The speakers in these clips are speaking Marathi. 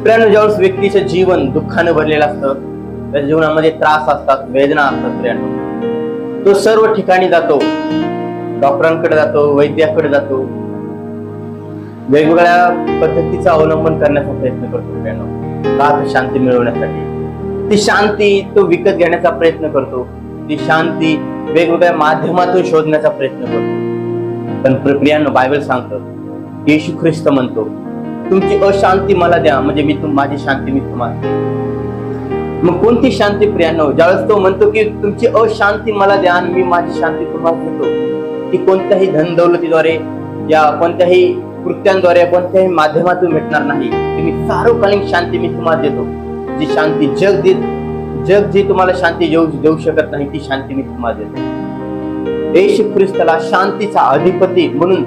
प्रियांनो, ज्यावेळेस व्यक्तीचं जीवन दुःखाने भरलेलं असतं, त्याच्या जीवनामध्ये त्रास असतात, वेदना असतात प्रियांनो, तो सर्व ठिकाणी जातो, डॉक्टरांकडे जातो, वैद्याकडे जातो, वेगवेगळ्या पद्धतीचा अवलंबन करण्याचा प्रयत्न करतो प्रियांनो, का शांती मिळवण्यासाठी. ती शांती तो विकत घेण्याचा प्रयत्न करतो, ती शांती वेगवेगळ्या माध्यमातून शोधण्याचा प्रयत्न करतो. पण प्रियांनो, बायबल सांगतं, येशू ख्रिस्त म्हणतो, तुमची अशांती मला द्या, म्हणजे मी माझी शांती मी तुम्हाला. मग कोणती शांती प्रियांनो? ज्यावेळेस तो म्हणतो की तुमची अशांती मला द्या आणि मी माझी शांती तुम्हाला देतो, ती कोणत्याही धनदौलतीद्वारे या कोणत्याही कृत्यांद्वारे कोणत्याही माध्यमातून भेटणार नाही. ती मी सार्वकालिक शांती मी तुम्हाला देतो. जी शांती जग जी तुम्हाला शांती देऊ शकत नाही, ती शांती मी तुम्हाला देतो. येशू ख्रिस्ताला शांतीचा अधिपती म्हणून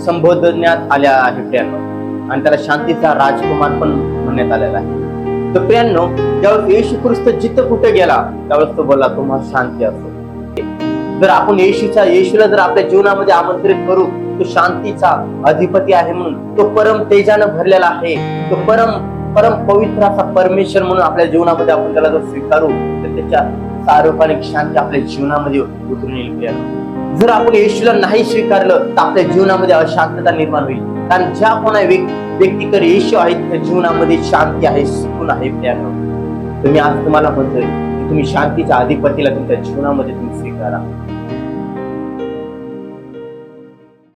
संबोधण्यात आल्या आहे प्रियांनो, आणि त्याला शांतीचा राजकुमार पण म्हणण्यात आलेला आहे. तर प्रियांनो, ज्यावेळेस येशू ख्रिस्त जिथं कुठे गेला त्यावेळेस तो बोलला, तुम्हाला शांती असो. जर आपण येशूला जर आपल्या जीवनामध्ये आमंत्रित करू, तो शांतीचा अधिपती आहे म्हणून, तो परम तेजानं भरलेला आहे, तो परम पवित्र असा परमेश्वर म्हणून आपल्या जीवनामध्ये आपण त्याला जर स्वीकारू, तर त्याच्या सार्वकालिक शांती आपल्या जीवनामध्ये उतरून येईल. जर आपण येशूला नाही स्वीकारलं तर आपल्या जीवनामध्ये अशांतता निर्माण होईल. कारण ज्या कोणा व्यक्तीकडे येशू आहे त्या जीवनामध्ये शांती आहे, सुकून आहे प्रियांनो. तुम्ही आज तुम्हाला म्हणतोय की तुम्ही शांतीच्या अधिपतीला तुमच्या जीवनामध्ये तुम्ही स्वीकारा.